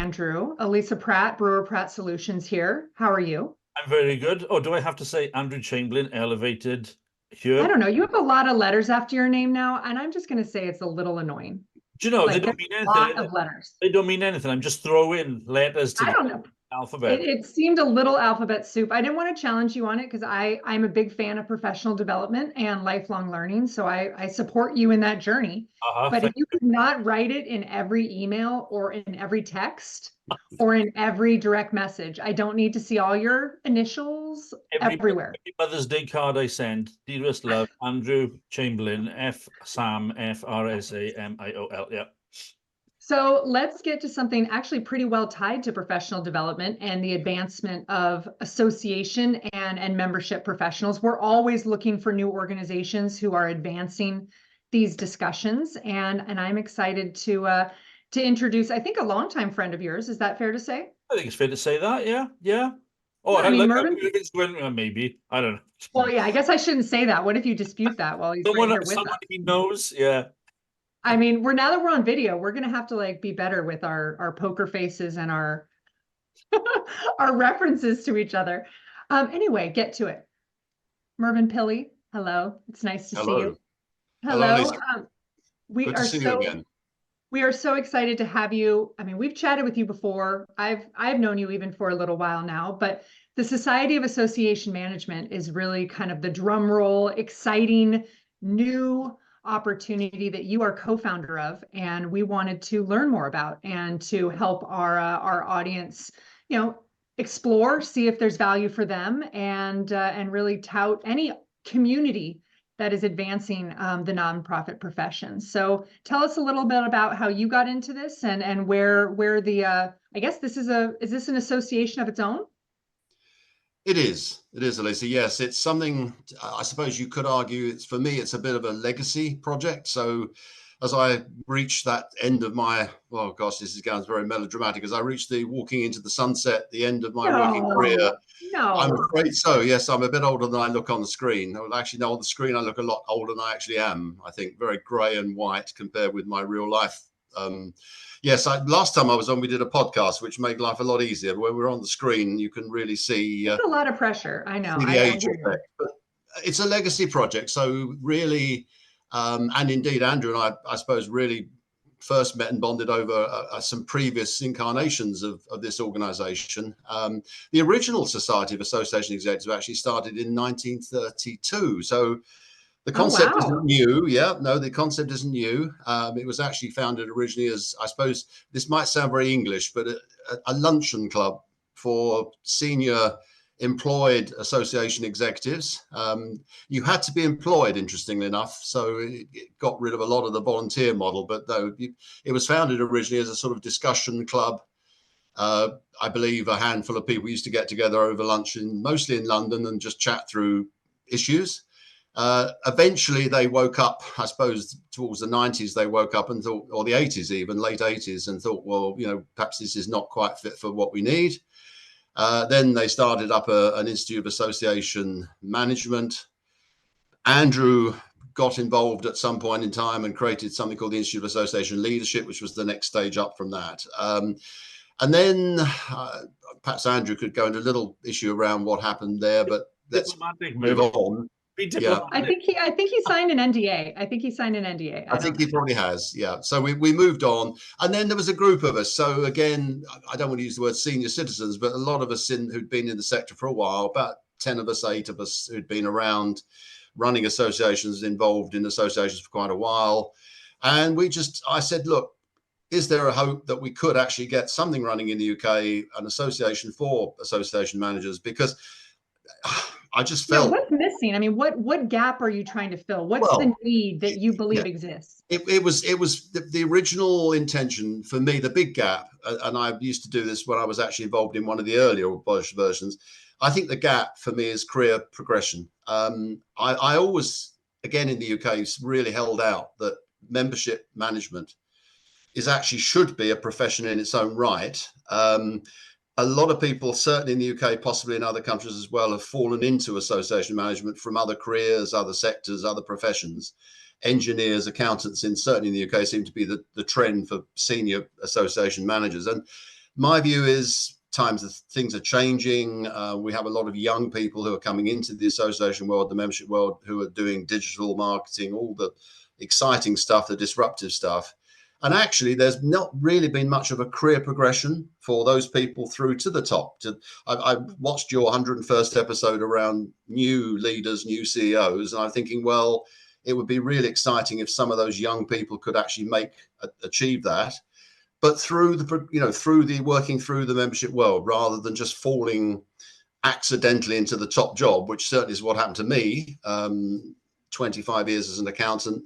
Andrew. Elisa Pratt, Brewer Pratt Solutions here. How are you? I'm very good. Oh, do I have to say Andrew Chamberlain elevated I here? don't know. You have a lot of letters after your name now, and I'm just going to say it's a little annoying. Do you know, they Like, don't there's mean a anything. lot of letters. They don't mean anything. I'm just throwing letters I together, don't know. It, alphabet. it seemed a little alphabet soup. I didn't want to challenge you on it because I'm a big fan of professional development and lifelong learning. So I support you in that journey. But if Thank you could not write it in every email or in every text or in every direct message, I don't need to see all your initials everywhere. every Mother's Day card I send, dearest love, Andrew Chamberlain, F Sam F R S A M I O L. Yeah. So let's get to something actually pretty well tied to professional development and the advancement of association and membership professionals. We're always looking for new organizations who are advancing these discussions, and I'm excited to introduce, I think, a longtime friend of yours. Is that fair to say? I think it's fair to say that. Yeah. Yeah. Oh, Yeah, I mean, like Mervyn. maybe. I don't Well, know. yeah, I guess I shouldn't say that. What if you dispute that while he's right here with Someone us? he knows. Yeah. I mean, now that we're on video, we're gonna have to like be better with our poker faces and our our references to each other. Anyway, get to it. Mervyn Pilley, hello. It's nice to see you. Hello. Hello, Hello. Lisa. We Good to are see you so again. we are so excited to have you. I mean, we've chatted with you before. I've known you even for a little while now, but the Society of Association Management is really kind of the drum roll, exciting new opportunity that you are co-founder of, and we wanted to learn more about and to help our audience, you know, explore, see if there's value for them, and really tout any community that is advancing the nonprofit profession. So tell us a little bit about how you got into this and where the I guess is this an association of its own? It is. It is, Elisa. Yes, it's something, I suppose you could argue it's, for me, it's a bit of a legacy project. So as I reach that end of my, well, gosh, this is going very melodramatic. As I reach the walking into the sunset, the end of my working career, No, I'm no. afraid so. Yes, I'm a bit older than I look on the screen. Well, actually, no, on the screen, I look a lot older than I actually am. I think very grey and white compared with my real life. Yes, last time I was on, we did a podcast, which made life a lot easier. But when we're on the screen, you can really It's a lot of pressure. I know. see the I age hear you. effect. But it's a legacy project. So really, and indeed, Andrew and I suppose, really first met and bonded over some previous incarnations of this organization. The original Society of Association Executives actually started in 1932. So the Oh, concept wow. isn't new. Yeah, no, the concept isn't new. It was actually founded originally as, I suppose, this might sound very English, but a luncheon club for senior employed association executives. You had to be employed, interestingly enough, so it got rid of a lot of the volunteer model. But though it was founded originally as a sort of discussion club. I believe a handful of people used to get together over lunch, mostly in London, and just chat through issues. Eventually, they woke up, I suppose, towards the 90s, they woke up and thought, or the 80s even, late 80s, and thought, well, perhaps this is not quite fit for what we need. Then they started up an Institute of Association Management. Andrew got involved at some point in time and created something called the Institute of Association Leadership, which was the next stage up from that. And then perhaps Andrew could go into a little issue around what happened there, but let's move on. Yeah, I think he signed an NDA. I think he signed an NDA. I think he probably has. Yeah. So we moved on. And then there was a group of us. So again, I don't want to use the word senior citizens, but a lot of us who'd been in the sector for a while, about 10 of us, 8 of us who'd been around running associations, involved in associations for quite a while. And I said, look, is there a hope that we could actually get something running in the UK, an association for association managers? Because I just Yeah, felt, what's missing? I mean, what gap are you trying to fill? What's the well, need that you believe yeah, exists? it was the original intention for me, the big gap, and I used to do this when I was actually involved in one of the earlier versions. I think the gap for me is career progression. I always, again in the UK, really held out that membership management should be a profession in its own right. A lot of people, certainly in the UK, possibly in other countries as well, have fallen into association management from other careers, other sectors, other professions. Engineers, accountants, certainly in the UK, seem to be the trend for senior association managers. And my view is things are changing. We have a lot of young people who are coming into the association world, the membership world, who are doing digital marketing, all the exciting stuff, the disruptive stuff. And actually, there's not really been much of a career progression for those people through to the top. I watched your 101st episode around new leaders, new CEOs, and I'm thinking, well, it would be really exciting if some of those young people could actually achieve that. But through the working through the membership world, rather than just falling accidentally into the top job, which certainly is what happened to me. 25 years as an accountant.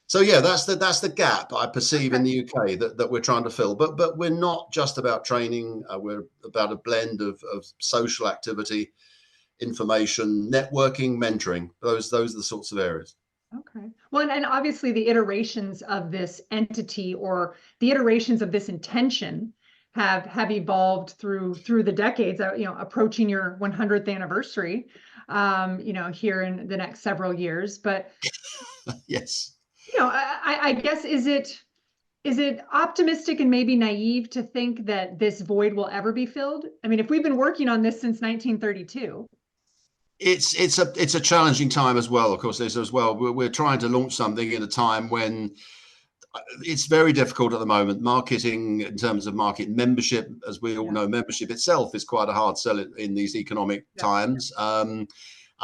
So yeah, that's the gap I perceive in the UK that we're trying to fill. But we're not just about training. We're about a blend of social activity, information, networking, mentoring. Those are the sorts of areas. Okay. Well, and obviously the iterations of this entity or the iterations of this intention have evolved through the decades, approaching your 100th anniversary, here in the next several years. But, Yes. I guess, is it optimistic and maybe naive to think that this void will ever be filled? I mean, if we've been working on this since 1932. It's a challenging time as well. Of course, there's as well. We're trying to launch something in a time when it's very difficult at the moment. Marketing, in terms of market membership, as we all know, membership itself is quite a hard sell in these economic times.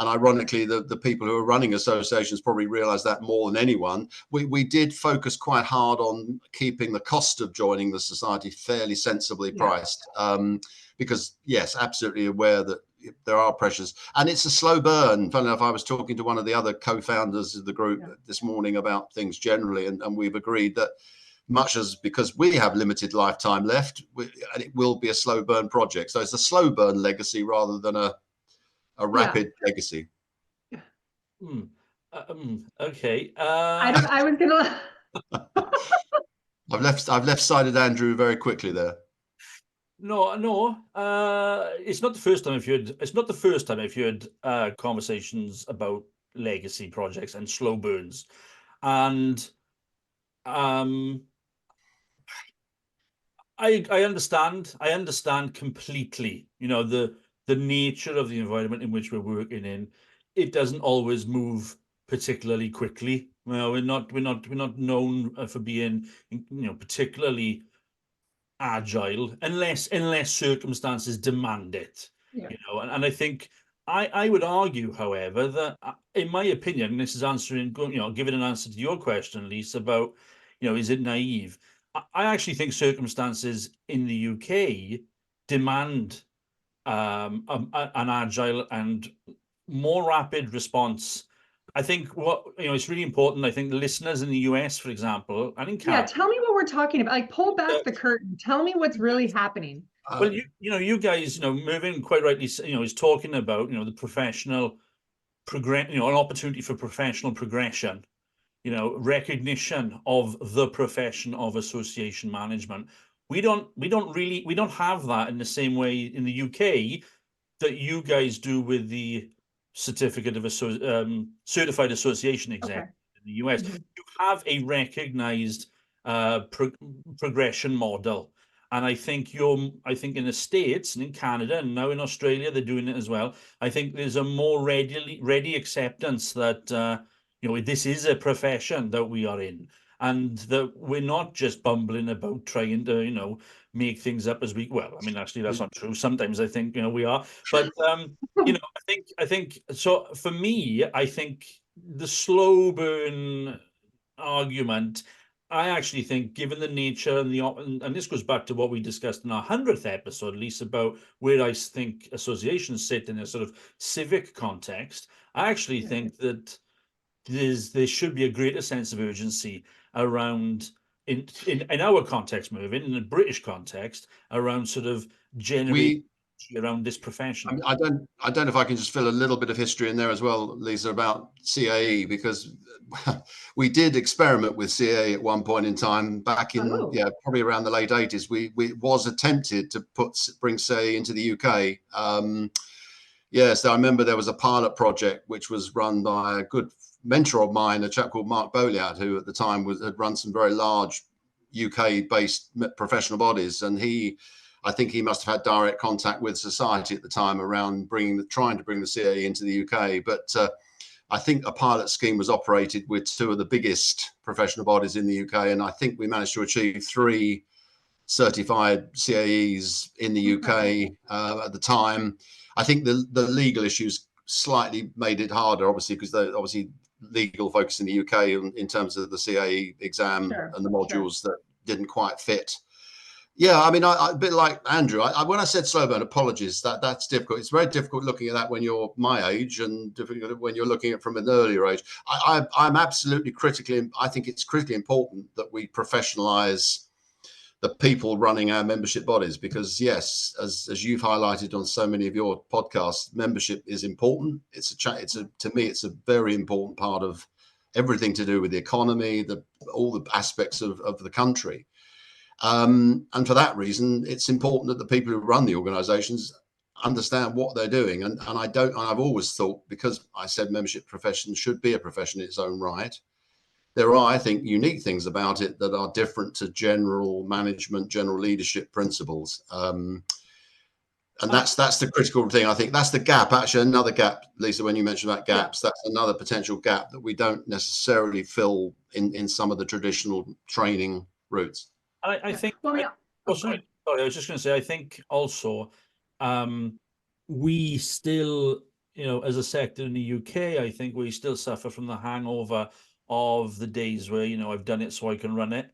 And ironically, the people who are running associations probably realize that more than anyone. We did focus quite hard on keeping the cost of joining the society fairly sensibly priced, because yes, absolutely aware that there are pressures, and it's a slow burn. Funny enough, I was talking to one of the other co-founders of the group this morning about things generally, and we've agreed that because we have limited lifetime left, and it will be a slow burn project. So it's a slow burn legacy rather than a rapid legacy. Okay. I was gonna. I've left-sided Andrew very quickly there. No. It's not the first time I've heard conversations about legacy projects and slow burns, and I understand completely. The nature of the environment in which we're working in. It doesn't always move particularly quickly. Well, we're not known for being, particularly agile unless circumstances demand it. And I think I would argue, however, that in my opinion, this is giving an answer to your question, Lisa, about is it naive? I actually think circumstances in the UK demand an agile and more rapid response. I think it's really important. I think the listeners in the US, for example, and in Canada. Tell me what we're talking about. Like, pull back the curtain. Tell me what's really happening. Well, you guys, Mervyn quite rightly, is talking about, the professional an opportunity for professional progression, recognition of the profession of association management. We don't have that in the same way in the UK that you guys do with the certificate of certified association executive in the US. You have a recognized progression model. And I think in the States and in Canada and now in Australia, they're doing it as well. I think there's a more ready acceptance that this is a profession that we are in, and that we're not just bumbling about trying to make things up as we. Well, I mean, actually, that's not true. Sometimes I think we are, but I think so. For me, I think the slow burn argument. I actually think, given the nature and this goes back to what we discussed in our 100th episode, at least, about where I think associations sit in a sort of civic context. I actually think that there should be a greater sense of urgency around, in our context, Mervyn, in a British context, around sort of generating around this profession. I don't know if I can just fill a little bit of history in there as well, Lisa, about CAE, because we did experiment with CAE at one point in time back in probably around the late 80s. We was attempted to bring CAE into the UK. So I remember there was a pilot project which was run by a good mentor of mine, a chap called Mark Boliat, who at the time had run some very large UK-based professional bodies, and I think he must have had direct contact with society at the time around trying to bring the CAE into the UK. But I think a pilot scheme was operated with two of the biggest professional bodies in the UK, and I think we managed to achieve 3 certified CAEs in the UK at the time. I think the legal issues slightly made it harder, obviously, because obviously legal focus in the UK in terms of the CAE exam and the modules that didn't quite fit. Yeah, I mean, a bit like Andrew, when I said slow burn, apologies, that's difficult. It's very difficult looking at that when you're my age and difficult when you're looking at it from an earlier age. I'm absolutely I think it's critically important that we professionalize the people running our membership bodies, because yes, as you've highlighted on so many of your podcasts, membership is important. To me, it's a very important part of everything to do with the economy, all the aspects of the country. And for that reason, it's important that the people who run the organizations understand what they're doing. And I've always thought, because I said membership profession should be a profession in its own right, there are, I think, unique things about it that are different to general management, general leadership principles. And that's the critical thing. I think that's the gap. Actually, another gap, Lisa, when you mentioned about gaps, that's another potential gap that we don't necessarily fill in some of the traditional training routes. I think. Sorry, I was just going to say, I think also we still, as a sector in the UK, I think we still suffer from the hangover of the days where, I've done it so I can run it.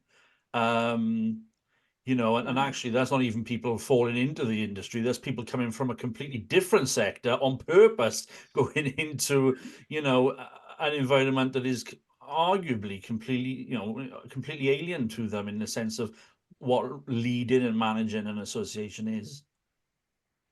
And actually that's not even people falling into the industry. That's people coming from a completely different sector on purpose, going into, an environment that is arguably completely alien to them in the sense of what leading and managing an association is.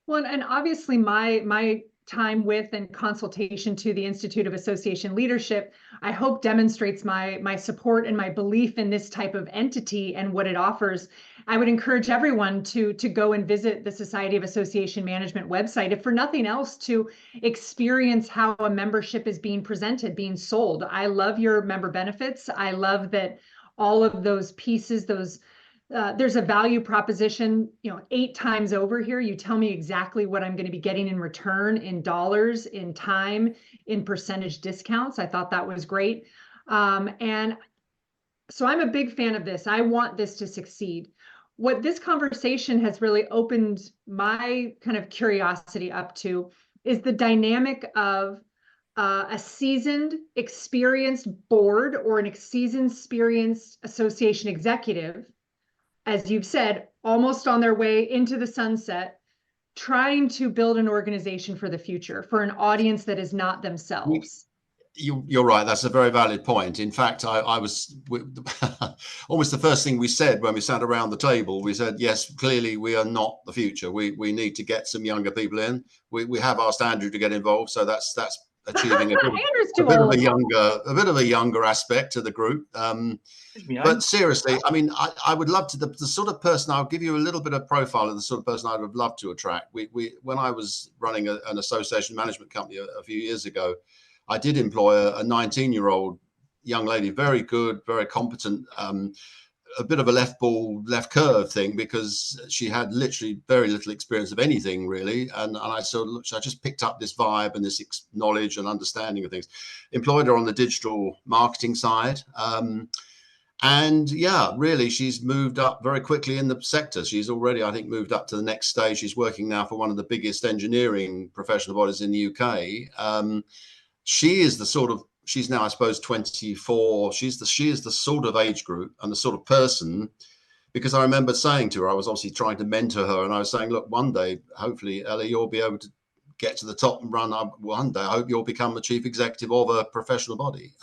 Well, and obviously my time with and consultation to the Institute of Association Leadership, I hope demonstrates my support and my belief in this type of entity and what it offers. I would encourage everyone to go and visit the Society of Association Management website, if for nothing else, to experience how a membership is being presented, being sold. I love your member benefits. I love that all of those pieces, there's a value proposition, 8 times over here. You tell me exactly what I'm going to be getting in return, in dollars, in time, in percentage discounts. I thought that was great. And so I'm a big fan of this. I want this to succeed. What this conversation has really opened my kind of curiosity up to is the dynamic of a seasoned, experienced board or an seasoned, experienced association executive, as you've said, almost on their way into the sunset, trying to build an organization for the future, for an audience that is not themselves. You're right. That's a very valid point. In fact, I was almost the first thing we said when we sat around the table. We said, yes, clearly we are not the future. We need to get some younger people in. We have asked Andrew to get involved, so that's achieving a bit of a younger aspect to the group. But seriously, I mean, I would love to, the sort of person, I'll give you a little bit of profile of the sort of person I would love to attract. When I was running an association management company a few years ago, I did employ a 19-year-old young lady, very good, very competent, a bit of a left ball, left curve thing, because she had literally very little experience of anything really. And I just picked up this vibe and this knowledge and understanding of things, employed her on the digital marketing side. And yeah, really, she's moved up very quickly in the sector. She's already, I think, moved up to the next stage. She's working now for one of the biggest engineering professional bodies in the UK. She is she's now, I suppose, 24. She is the sort of age group and the sort of person, because I remember saying to her, I was obviously trying to mentor her, and I was saying, look, one day, hopefully, Ellie, you'll be able to get to the top and run up. One day, I hope you'll become the chief executive of a professional body.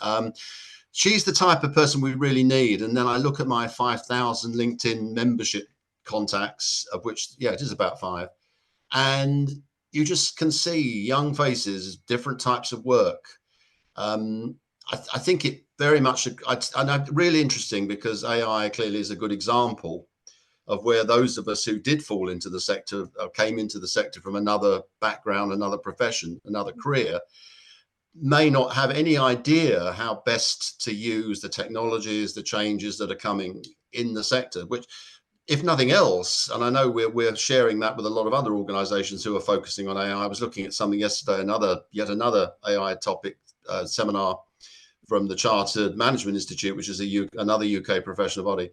She's the type of person we really need. And then I look at my 5,000 LinkedIn membership contacts, of which, yeah, it is about 5. And you just can see young faces, different types of work. I think it very much, and really interesting, because AI clearly is a good example of where those of us who did fall into the sector, came into the sector from another background, another profession, another career, may not have any idea how best to use the technologies, the changes that are coming in the sector, which, if nothing else, and I know we're sharing that with a lot of other organizations who are focusing on AI. I was looking at something yesterday, yet another AI topic seminar from the Chartered Management Institute, which is another UK professional body.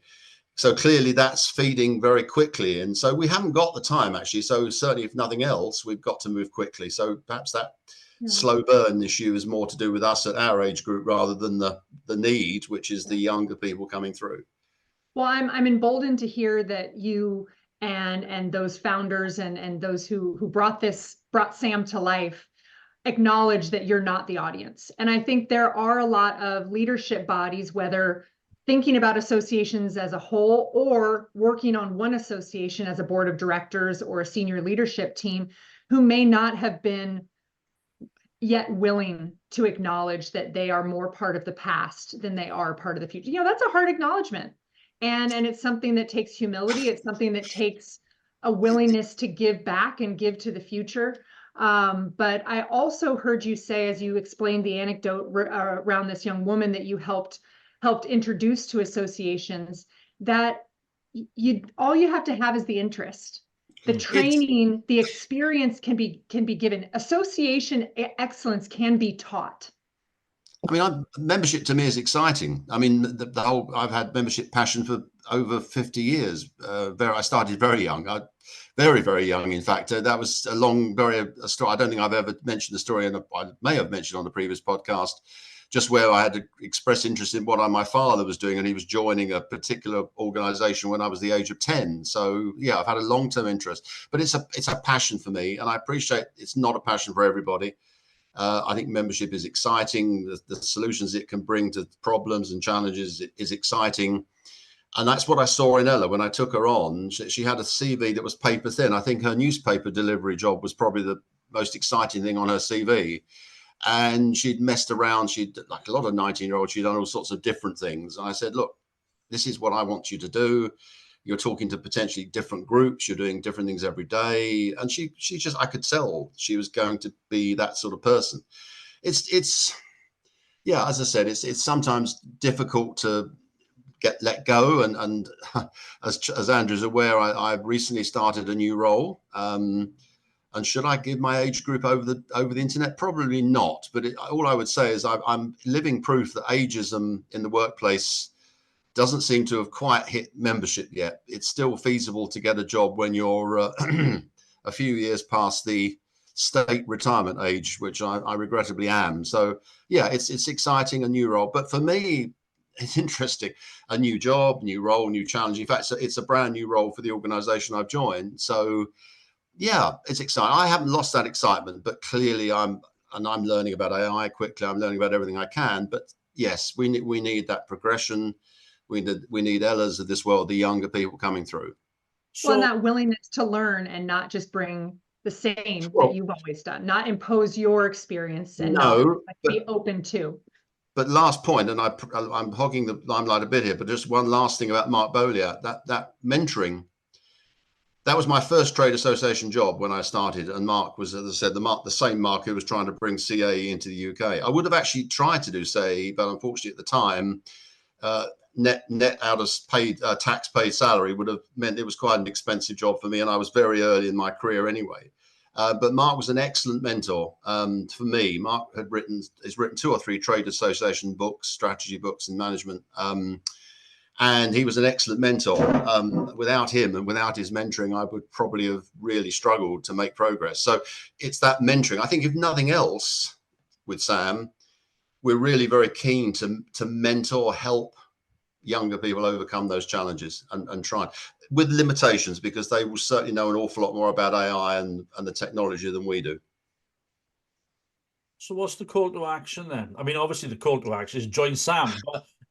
So clearly that's feeding very quickly. And so we haven't got the time, actually. So certainly, if nothing else, we've got to move quickly. So perhaps that slow burn issue is more to do with us at our age group rather than the need, which is the younger people coming through. Well, I'm emboldened to hear that you and those founders and those who brought Sam to life acknowledge that you're not the audience. And I think there are a lot of leadership bodies, whether thinking about associations as a whole or working on one association as a board of directors or a senior leadership team, who may not have been yet willing to acknowledge that they are more part of the past than they are part of the future. That's a hard acknowledgement. And it's something that takes humility. It's something that takes a willingness to give back and give to the future. But I also heard you say, as you explained the anecdote around this young woman that you helped introduce to associations, that all you have to have is the interest. The training, the experience can be given. Association excellence can be taught. I mean, membership to me is exciting. I mean, the whole, I've had membership passion for over 50 years. I started very young, very, very young. In fact, that was a story. I don't think I've ever mentioned the story, and I may have mentioned on the previous podcast, just where I had to express interest in what my father was doing, and he was joining a particular organization when I was the age of 10. So yeah, I've had a long-term interest, but it's a passion for me, and I appreciate it's not a passion for everybody. I think membership is exciting. The solutions it can bring to problems and challenges is exciting. And that's what I saw in Ella when I took her on. She had a CV that was paper thin. I think her newspaper delivery job was probably the most exciting thing on her CV. And she'd messed around. Like a lot of 19-year-olds, she'd done all sorts of different things. And I said, look, this is what I want you to do. You're talking to potentially different groups. You're doing different things every day. And she just, I could tell she was going to be that sort of person. It's yeah, as I said, it's sometimes difficult to let go. And as Andrew's aware, I've recently started a new role. And should I give my age group over the internet? Probably not. But all I would say is I'm living proof that ageism in the workplace doesn't seem to have quite hit membership yet. It's still feasible to get a job when you're a few years past the state retirement age, which I regrettably am. So yeah, it's exciting, a new role. But for me, it's interesting. A new job, new role, new challenge. In fact, it's a brand new role for the organization I've joined. So yeah, it's exciting. I haven't lost that excitement, but clearly I'm learning about AI quickly. I'm learning about everything I can. But yes, we need that progression. We need Ellas of this world, the younger people coming through. Well, and that willingness to learn and not just bring the same that you've always done, not impose your experience and be open to. But last point, and I'm hogging the limelight a bit here, but just one last thing about Mark Boliat, that mentoring. That was my first trade association job when I started, and Mark was, as I said, the same Mark who was trying to bring CAE into the UK. I would have actually tried to do CAE, but unfortunately at the time, net out of tax paid salary would have meant it was quite an expensive job for me, and I was very early in my career anyway. But Mark was an excellent mentor for me. Mark has written 2 or 3 trade association books, strategy books, and management. And he was an excellent mentor. Without him and without his mentoring, I would probably have really struggled to make progress. So it's that mentoring. I think if nothing else, with Sam, we're really very keen to mentor, help younger people overcome those challenges and try with limitations, because they will certainly know an awful lot more about AI and the technology than we do. So what's the call to action then? I mean, obviously the call to action is join Sam,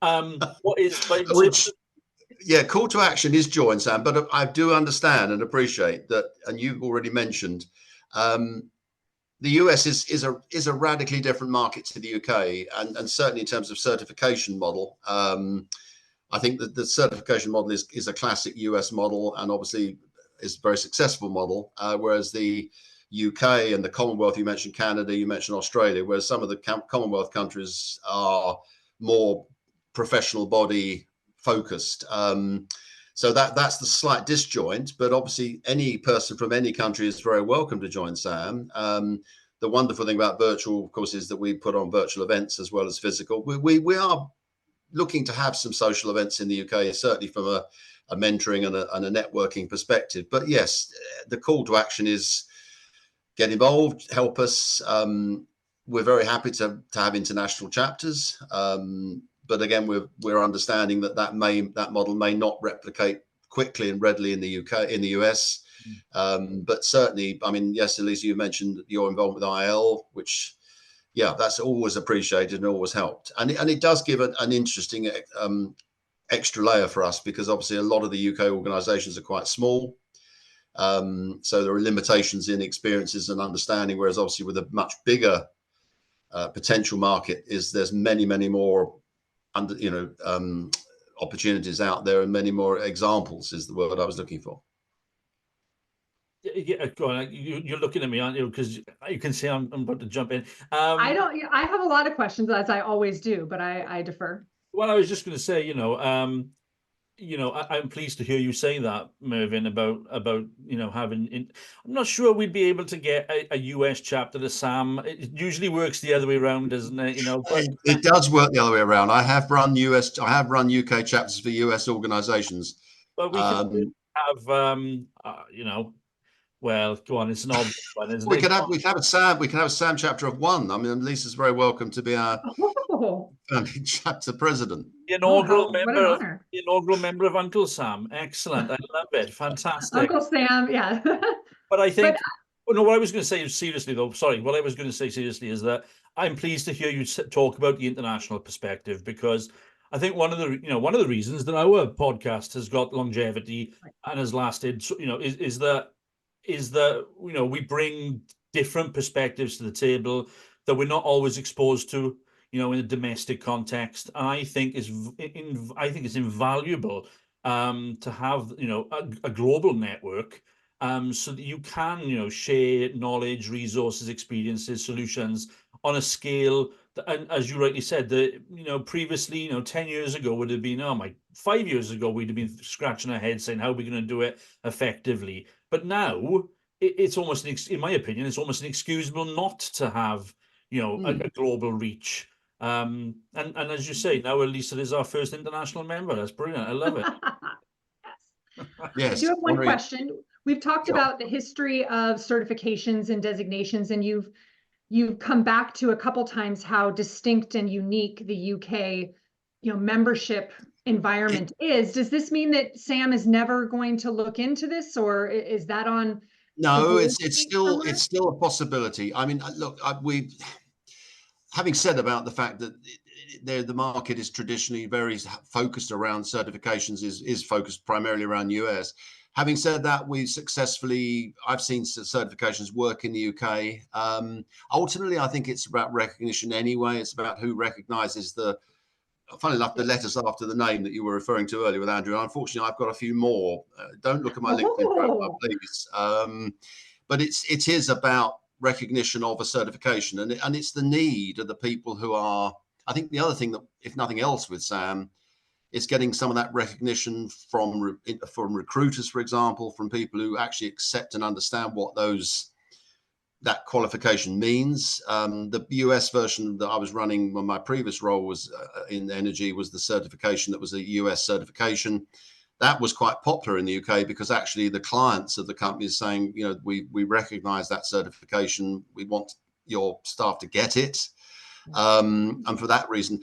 but what is call to action is join Sam, but I do understand and appreciate that, and you've already mentioned the US is a radically different market to the UK, and certainly in terms of certification model. I think that the certification model is a classic US model, and obviously is a very successful model, whereas the UK and the Commonwealth, you mentioned Canada, you mentioned Australia, whereas some of the Commonwealth countries are more professional body focused. So that's the slight disjoint, but obviously any person from any country is very welcome to join SAM. The wonderful thing about virtual, of course, is that we put on virtual events as well as physical. We are looking to have some social events in the UK, certainly from a mentoring and a networking perspective. But yes, the call to action is get involved, help us. We're very happy to have international chapters. But again, we're understanding that model may not replicate quickly and readily in the UK, in the US. But certainly, I mean, yes, Elisa, you mentioned your involvement with IL, which, yeah, that's always appreciated and always helped. And it does give an interesting extra layer for us, because obviously a lot of the UK organisations are quite small. So there are limitations in experiences and understanding, whereas obviously with a much bigger potential market, there's many more opportunities out there, and many more examples is the word I was looking for. Yeah, go on. You're looking at me, aren't you? Because you can see I'm about to jump in. I have a lot of questions, as I always do, but I defer. Well, I was just going to say, I'm pleased to hear you say that, Mervyn, about having. I'm not sure we'd be able to get a US chapter to SAM. It usually works the other way around, doesn't it? But it does work the other way around. I have run UK chapters for US organisations. But we can have, well, go on. It's an obvious one, isn't it? We can have a SAM chapter of one. I mean, Lisa's very welcome to be our chapter president. The inaugural member of Uncle Sam. Excellent. I love it. Fantastic. Uncle Sam, yeah. But I think, what I was going to say seriously, though, sorry, what I was going to say seriously is that I'm pleased to hear you talk about the international perspective, because I think one of the reasons that our podcast has got longevity and has lasted, is that we bring different perspectives to the table that we're not always exposed to, in a domestic context. And I think it's invaluable to have a global network, so that you can share knowledge, resources, experiences, solutions on a scale that, and as you rightly said, that previously 10 years ago would have been 5 years ago we'd have been scratching our heads saying, how are we going to do it effectively? But now it's almost, in my opinion, it's almost inexcusable not to have a global reach. And as you say, now Elisa is our first international member. That's brilliant. I love it. Yes. I do have one question. We've talked about the history of certifications and designations, and you've come back to a couple times how distinct and unique the UK membership environment is. Does this mean that SAM is never going to look into this, or is that on? No, it's still a possibility. I mean, look, having said about the fact that the market is traditionally very focused around certifications, is focused primarily around US. Having said that, I've seen certifications work in the UK. Ultimately, I think it's about recognition anyway. It's about who recognises funnily enough, the letters after the name that you were referring to earlier with Andrew. Unfortunately, I've got a few more. Don't look at my LinkedIn profile, please. But it is about recognition of a certification, and it's the need of the people who are. I think the other thing that, if nothing else, with SAM, is getting some of that recognition from recruiters, for example, from people who actually accept and understand what that qualification means. The US version that I was running when my previous role was in energy was the certification that was a US certification. That was quite popular in the UK, because actually the clients of the companies saying, we recognize that certification. We want your staff to get it. And for that reason,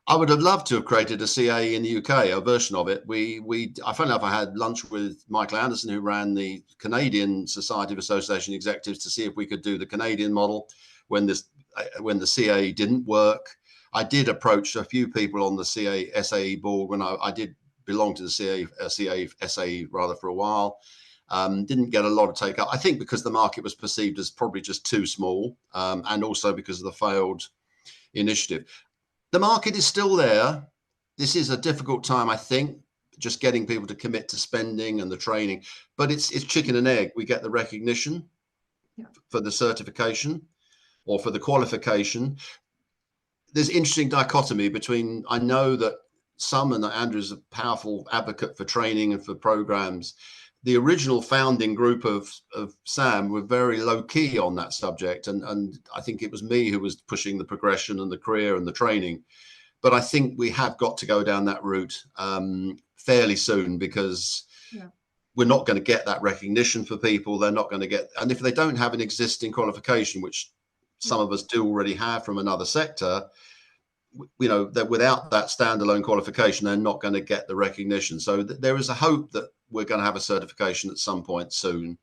I would have loved to have created a CA in the UK, a version of it. I found out I had lunch with Michael Anderson, who ran the Canadian Society of Association Executives, to see if we could do the Canadian model when the CA didn't work. I did approach a few people on the CA SAE board when I did belong to the CA SAE rather for a while. Didn't get a lot of take up. I think because the market was perceived as probably just too small, and also because of the failed initiative. The market is still there. This is a difficult time, I think, just getting people to commit to spending and the training. But it's chicken and egg. We get the recognition for the certification or for the qualification. There's interesting dichotomy between, I know that some, and Andrew's a powerful advocate for training and for programs. The original founding group of SAM were very low key on that subject. And I think it was me who was pushing the progression and the career and the training. But I think we have got to go down that route fairly soon, because we're not going to get that recognition for people. They're not going to get, and if they don't have an existing qualification, which some of us do already have from another sector, you know, that without that standalone qualification, they're not going to get the recognition. So there is a hope that we're going to have a certification at some point soon.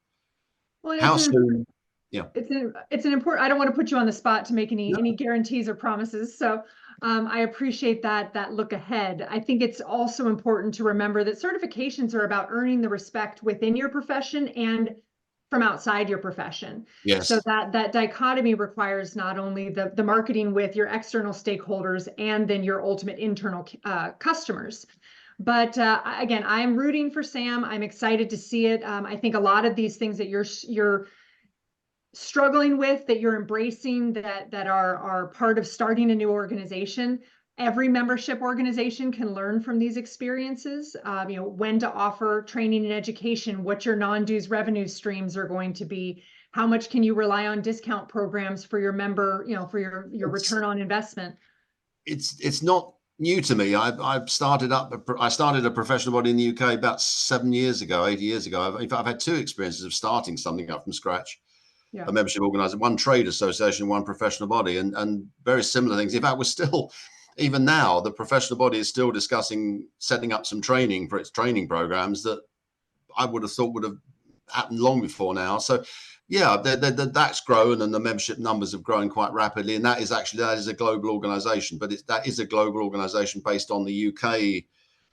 Well, how soon? Yeah, it's an important, I don't want to put you on the spot to make any guarantees or promises. So I appreciate that look ahead. I think it's also important to remember that certifications are about earning the respect within your profession and from outside your profession. Yes. So that dichotomy requires not only the marketing with your external stakeholders and then your ultimate internal customers. But again, I'm rooting for Sam. I'm excited to see it. I think a lot of these things that you're struggling with, that you're embracing, that are part of starting a new organization. Every membership organization can learn from these experiences. You know, when to offer training and education, what your non-dues revenue streams are going to be, how much can you rely on discount programs for your member, you know, for your return on investment. It's not new to me. I started a professional body in the UK about 7 year ago, 8 years ago. I've had two experiences of starting something up from scratch. Yeah. A membership organization, one trade association, one professional body, and very similar things. In fact, we're still, even now, the professional body is still discussing setting up some training for its training programs that I would have thought would have happened long before now. So yeah, that's grown, and the membership numbers have grown quite rapidly. And that is a global organization, but that is a global organization based on the UK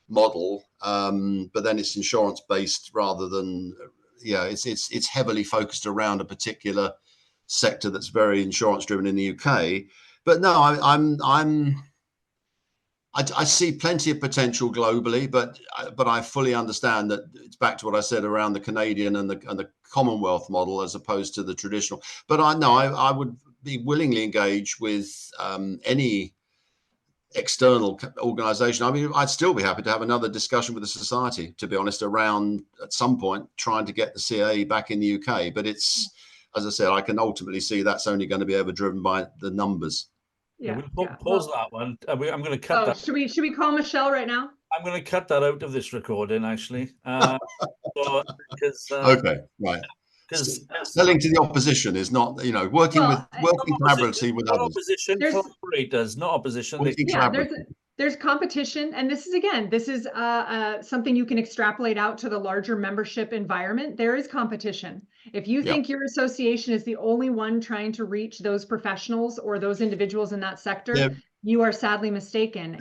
model. But then it's insurance based rather than, it's heavily focused around a particular sector that's very insurance driven in the UK. But no, I see plenty of potential globally, but I fully understand that it's back to what I said around the Canadian and the Commonwealth model as opposed to the traditional. But I would be willingly engaged with any external organization. I mean, I'd still be happy to have another discussion with the society, to be honest, around at some point trying to get the CAE back in the UK. But it's, as I said, I can ultimately see that's only going to be overdriven by the numbers. Yeah, we'll pause that one. I'm going to cut that. Should we call Michelle right now? I'm going to cut that out of this recording, actually. Okay, right. Because selling to the opposition is not, working collaboratively with others. Opposition, collaborators, not opposition. There's competition, and this is something you can extrapolate out to the larger membership environment. There is competition. If you think your association is the only one trying to reach those professionals or those individuals in that sector, you are sadly mistaken.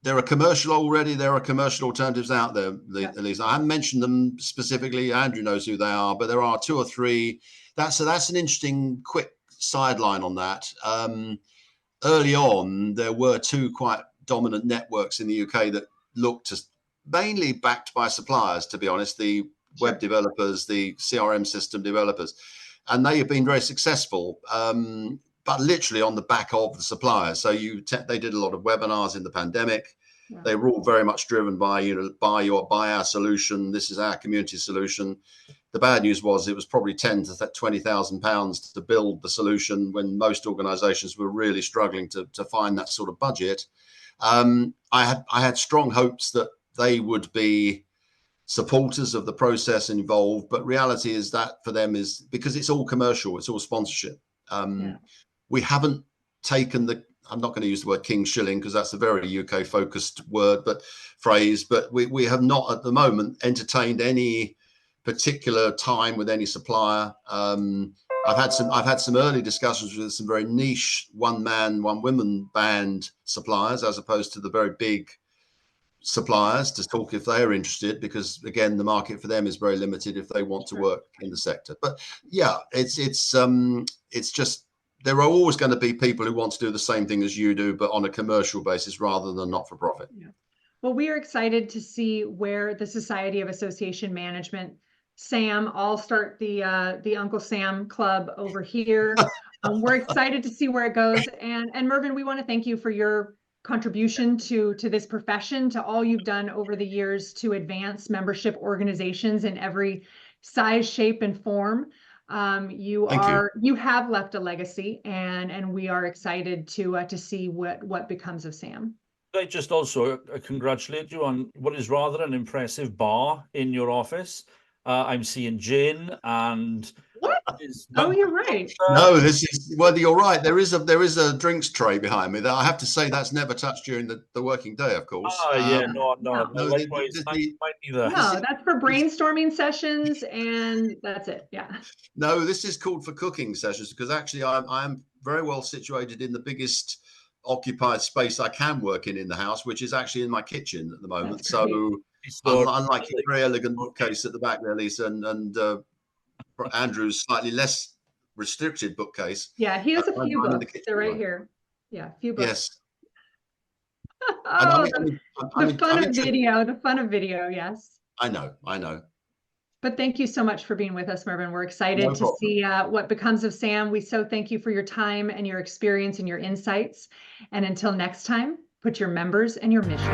There are commercial already. There are commercial alternatives out there, Elise. I haven't mentioned them specifically. Andrew knows who they are, but there are 2 or 3. That's an interesting quick sideline on that. Early on, there were 2 quite dominant networks in the UK that looked to, mainly backed by suppliers, to be honest, the web developers, the CRM system developers, and they have been very successful. But literally on the back of the suppliers. So they did a lot of webinars in the pandemic. Yeah. They were all very much driven by, buy our solution. This is our community solution. The bad news was it was probably £10,000 to £20,000 to build the solution when most organizations were really struggling to find that sort of budget. I had strong hopes that they would be supporters of the process involved, but reality is that for them is, because it's all commercial, it's all sponsorship. We haven't taken I'm not going to use the word king shilling because that's a very UK focused phrase, but we have not at the moment entertained any particular time with any supplier. I've had some early discussions with some very niche one man, one woman band suppliers, as opposed to the very big suppliers, to talk if they are interested, because again, the market for them is very limited if they want to work in the sector. But yeah, it's just, there are always going to be people who want to do the same thing as you do, but on a commercial basis rather than not for profit. Yeah. Well, we are excited to see where the Society of Association Management, Sam, I'll start the Uncle Sam Club over here. We're excited to see where it goes. And Mervyn, we want to thank you for your contribution to this profession, to all you've done over the years to advance membership organizations in every size, shape, and form. You have left a legacy, and we are excited to see what becomes of Sam. I just also congratulate you on what is rather an impressive bar in your office. I'm seeing gin and what? Oh, you're right. No, this is, well, you're right. There is a drinks tray behind me that I have to say that's never touched during the working day, of course. Yeah, no, likewise, mine either. No, that's for brainstorming sessions, and that's it. Yeah. No, this is called for cooking sessions, because actually I'm very well situated in the biggest occupied space I can work in the house, which is actually in my kitchen at the moment. So unlike your very elegant bookcase at the back there, Lisa, and Andrew's slightly less restricted bookcase. Yeah, he has a few books. They're right here. Yeah, a few books. Yes. Oh, the fun of video, yes. I know. But thank you so much for being with us, Mervyn. We're excited to see what becomes of Sam. We so thank you for your time and your experience and your insights. And until next time, put your members and your mission.